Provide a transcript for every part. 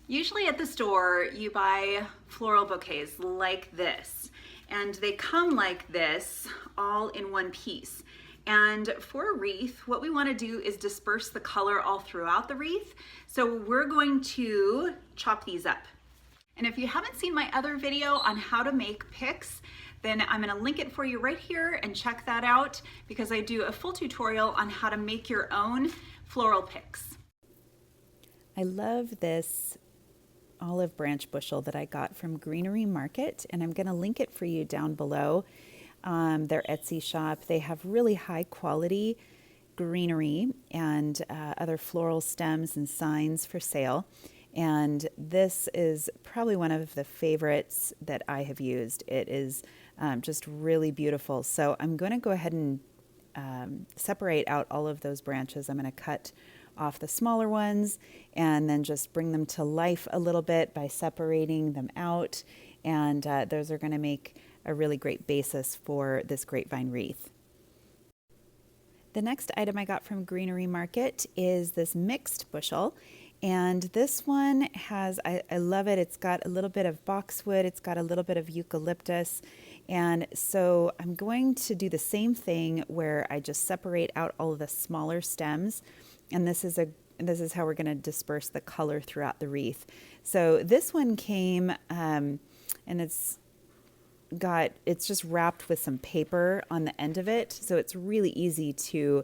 Usually at the store, you buy floral bouquets like this, and they come like this all in one piece. And for a wreath, what we want to do is disperse the color all throughout the wreath. So we're going to chop these up. And if you haven't seen my other video on how to make picks, then I'm going to link it for you right here and check that out, because I do a full tutorial on how to make your own floral picks. I love this olive branch bushel that I got from Greenery Market, and I'm going to link it for you down below. Their Etsy shop. They have really high quality greenery and other floral stems and signs for sale. And this is probably one of the favorites that I have used. It is just really beautiful. So I'm going to go ahead and separate out all of those branches. I'm going to cut off the smaller ones and then just bring them to life a little bit by separating them out. And those are going to make a really great basis for this grapevine wreath. The next item I got from Greenery Market is this mixed bushel. And this one has, I love it. It's got a little bit of boxwood. It's got a little bit of eucalyptus. And so I'm going to do the same thing where I just separate out all of the smaller stems. And this is how we're going to disperse the color throughout the wreath. So this one came, and it's just wrapped with some paper on the end of it. So it's really easy to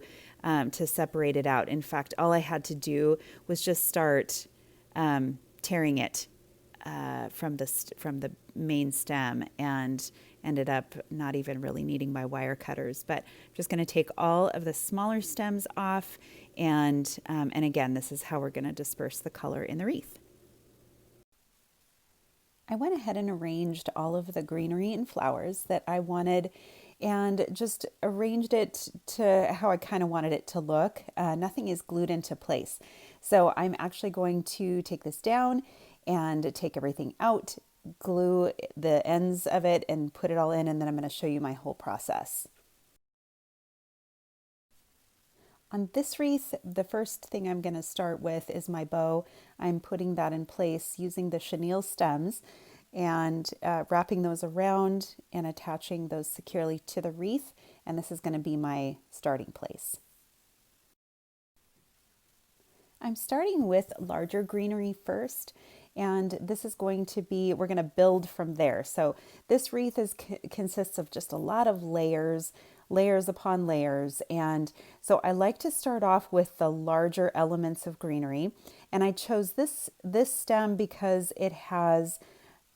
separate it out. In fact, all I had to do was just start tearing it from the main stem, and ended up not even really needing my wire cutters. But I'm just going to take all of the smaller stems off, and again, this is how we're going to disperse the color in the wreath. I went ahead and arranged all of the greenery and flowers that I wanted, and just arranged it to how I kind of wanted it to look. Nothing is glued into place. So I'm actually going to take this down and take everything out, glue the ends of it and put it all in, and then I'm going to show you my whole process. On this wreath, the first thing I'm going to start with is my bow. I'm putting that in place using the chenille stems and wrapping those around and attaching those securely to the wreath. And this is going to be my starting place. I'm starting with larger greenery first, and this is going to be, we're going to build from there. So this wreath consists of just a lot of layers upon layers. And so I like to start off with the larger elements of greenery. And I chose this stem because it has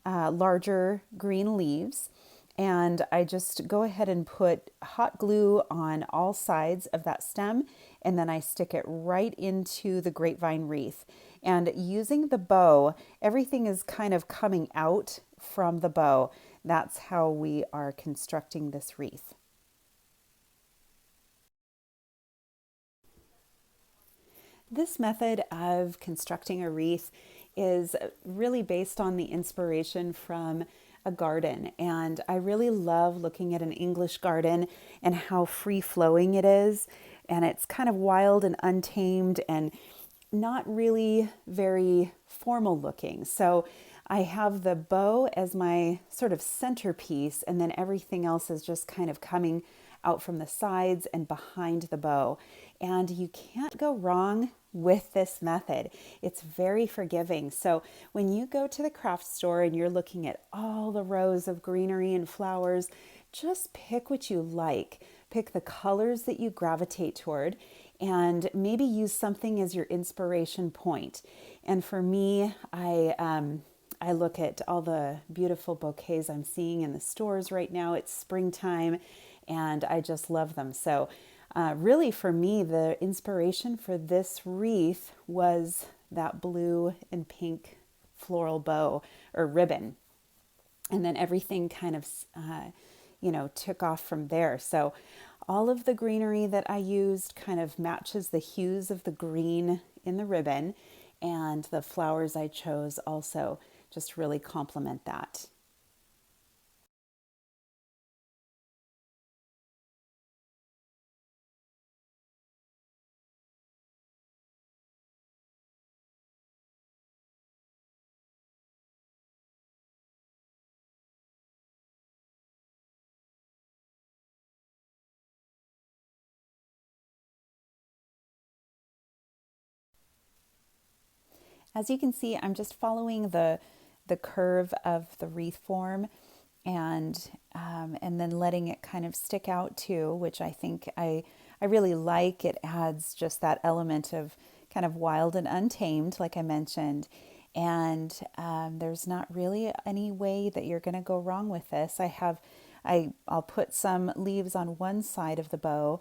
larger green leaves. And I just go ahead and put hot glue on all sides of that stem, and then I stick it right into the grapevine wreath. And using the bow, everything is kind of coming out from the bow. That's how we are constructing this wreath. This method of constructing a wreath is really based on the inspiration from a garden. And I really love looking at an English garden and how free-flowing it is. And it's kind of wild and untamed and not really very formal looking. So I have the bow as my sort of centerpiece, and then everything else is just kind of coming out from the sides and behind the bow. And you can't go wrong with this method. It's very forgiving. So when you go to the craft store and you're looking at all the rows of greenery and flowers, just pick what you like. Pick the colors that you gravitate toward, and maybe use something as your inspiration point. And for me, I look at all the beautiful bouquets I'm seeing in the stores right now. It's springtime, and I just love them. So really for me, the inspiration for this wreath was that blue and pink floral bow or ribbon. And then everything kind of, took off from there. So all of the greenery that I used kind of matches the hues of the green in the ribbon. And the flowers I chose also just really complement that. As you can see, I'm just following the curve of the wreath form, and then letting it kind of stick out too, which I think I really like. It adds just that element of kind of wild and untamed, like I mentioned. And there's not really any way that you're going to go wrong with this. I'll put some leaves on one side of the bow,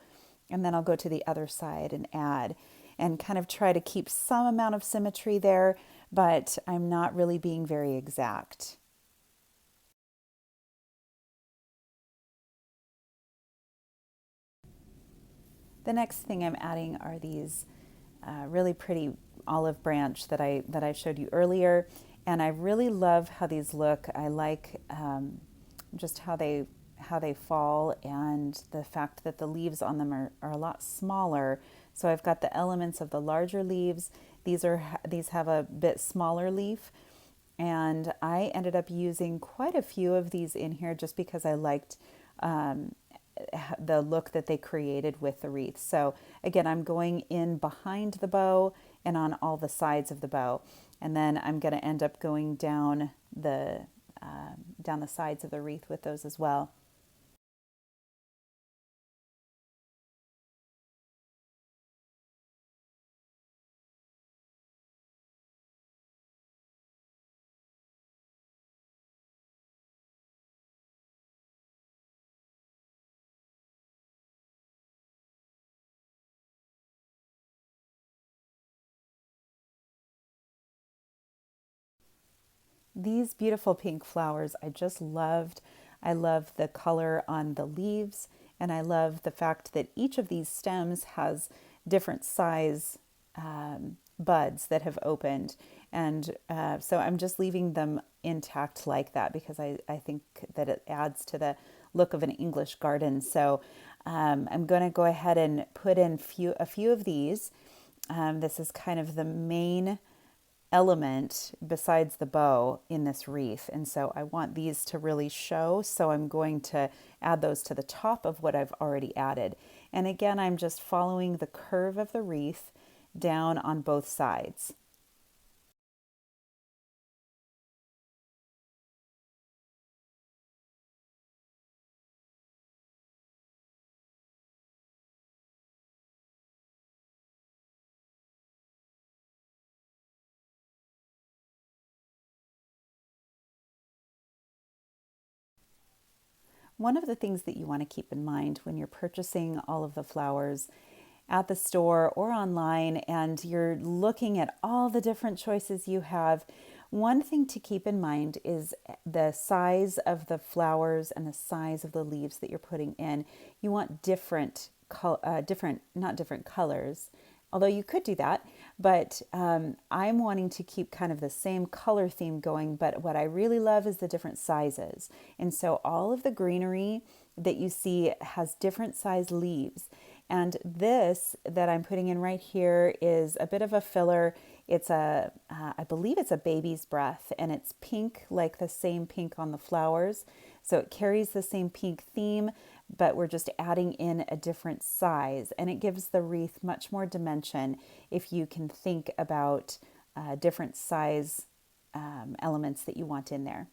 and then I'll go to the other side and add, and kind of try to keep some amount of symmetry there, but I'm not really being very exact. The next thing I'm adding are these really pretty olive branch that I showed you earlier, and I really love how these look. I like just how they fall, and the fact that the leaves on them are a lot smaller. So I've got the elements of the larger leaves. These have a bit smaller leaf, and I ended up using quite a few of these in here just because I liked the look that they created with the wreath. So again, I'm going in behind the bow and on all the sides of the bow, and then I'm going to end up going down the sides of the wreath with those as well. These beautiful pink flowers I just loved. I love the color on the leaves, and I love the fact that each of these stems has different size buds that have opened. And so I'm just leaving them intact like that because I think that it adds to the look of an English garden. So I'm going to go ahead and put in a few of these. This is kind of the main element besides the bow in this wreath, and so I want these to really show, so I'm going to add those to the top of what I've already added. And again, I'm just following the curve of the wreath down on both sides. One of the things that you want to keep in mind when you're purchasing all of the flowers at the store or online and you're looking at all the different choices you have, one thing to keep in mind is the size of the flowers and the size of the leaves that you're putting in. You want not different colors, although you could do that, but I'm wanting to keep kind of the same color theme going, but what I really love is the different sizes. And so all of the greenery that you see has different size leaves. And this that I'm putting in right here is a bit of a filler. I believe it's a baby's breath, and it's pink, like the same pink on the flowers. So it carries the same pink theme, but we're just adding in a different size, and it gives the wreath much more dimension if you can think about different size elements that you want in there.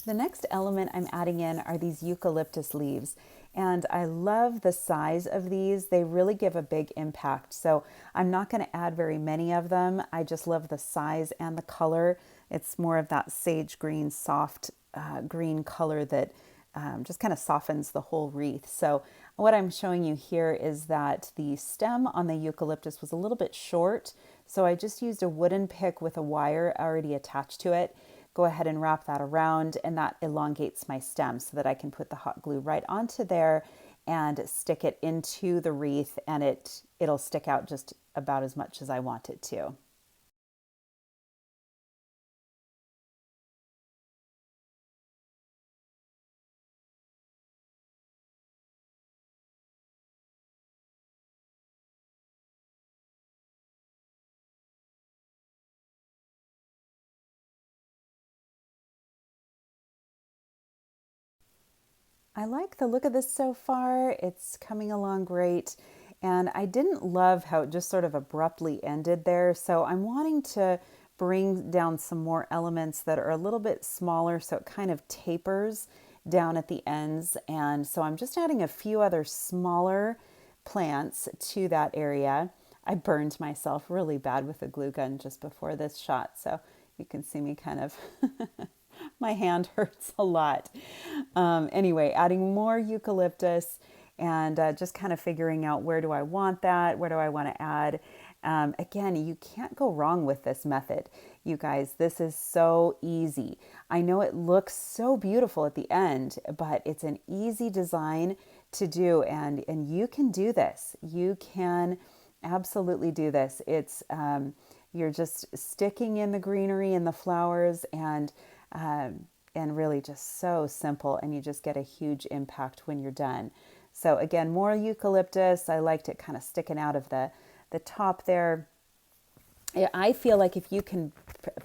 The next element I'm adding in are these eucalyptus leaves. And I love the size of these. They really give a big impact. So I'm not going to add very many of them. I just love the size and the color. It's more of that sage green, soft green color that just kind of softens the whole wreath. So what I'm showing you here is that the stem on the eucalyptus was a little bit short. So I just used a wooden pick with a wire already attached to it. Go ahead and wrap that around, and that elongates my stem so that I can put the hot glue right onto there and stick it into the wreath, and it'll stick out just about as much as I want it to. I like the look of this so far. It's coming along great. And I didn't love how it just sort of abruptly ended there. So I'm wanting to bring down some more elements that are a little bit smaller so it kind of tapers down at the ends. And so I'm just adding a few other smaller plants to that area. I burned myself really bad with a glue gun just before this shot. So you can see me kind of my hand hurts a lot. Anyway, adding more eucalyptus and just kind of figuring out where do I want that, where do I want to add. Again, you can't go wrong with this method. You guys, this is so easy. I know it looks so beautiful at the end, but it's an easy design to do, and you can do this. You can absolutely do this. It's you're just sticking in the greenery and the flowers, and really just so simple, and you just get a huge impact when you're done. So again, more eucalyptus. I liked it kind of sticking out of the top there. I feel like if you can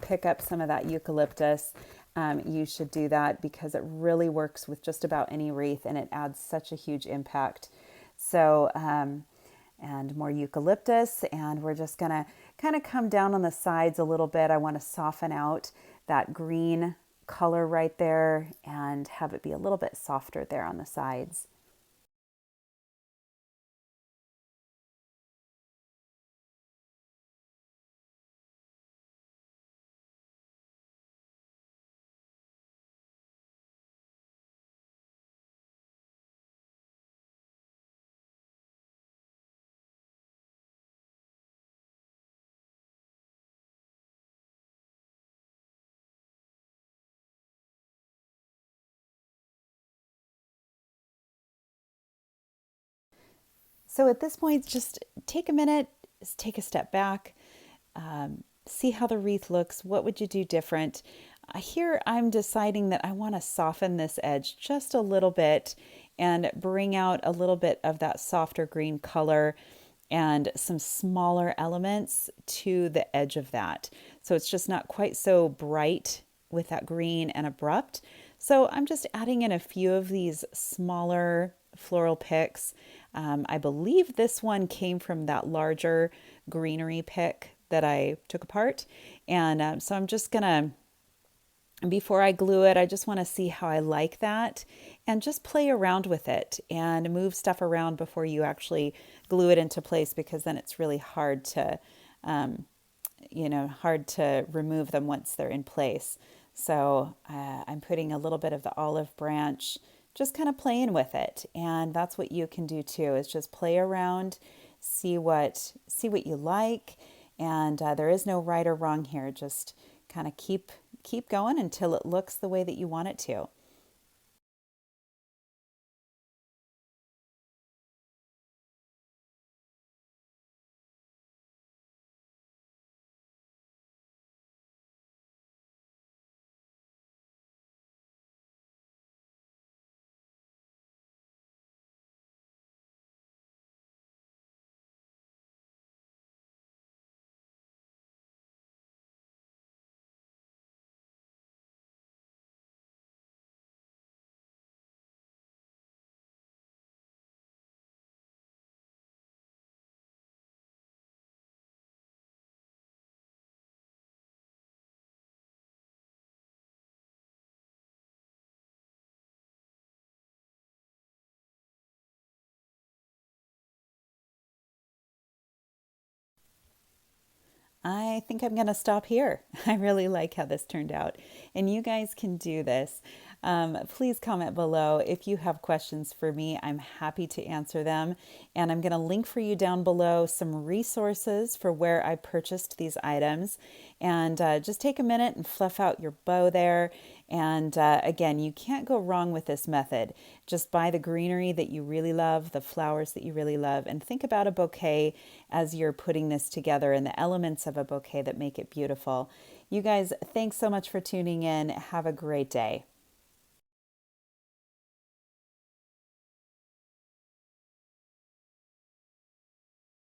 pick up some of that eucalyptus, you should do that because it really works with just about any wreath and it adds such a huge impact. So, and more eucalyptus, and we're just gonna kind of come down on the sides a little bit. I want to soften out that green color right there and have it be a little bit softer there on the sides. So at this point, just take a minute, take a step back, see how the wreath looks. What would you do different? Here I'm deciding that I want to soften this edge just a little bit and bring out a little bit of that softer green color and some smaller elements to the edge of that. So it's just not quite so bright with that green and abrupt. So I'm just adding in a few of these smaller floral picks. I believe this one came from that larger greenery pick that I took apart. And so I'm just gonna, before I glue it, I just want to see how I like that and just play around with it and move stuff around before you actually glue it into place, because then it's really hard to, hard to remove them once they're in place. So I'm putting a little bit of the olive branch, just kind of playing with it. And that's what you can do too, is just play around, see what you like. And there is no right or wrong here. Just kind of keep going until it looks the way that you want it to. I think I'm going to stop here. I really like how this turned out, and you guys can do this. Please comment below if you have questions for me. I'm happy to answer them, and I'm going to link for you down below some resources for where I purchased these items. And just take a minute and fluff out your bow there And again, you can't go wrong with this method. Just buy the greenery that you really love, the flowers that you really love, and think about a bouquet as you're putting this together and the elements of a bouquet that make it beautiful. You guys, thanks so much for tuning in. Have a great day.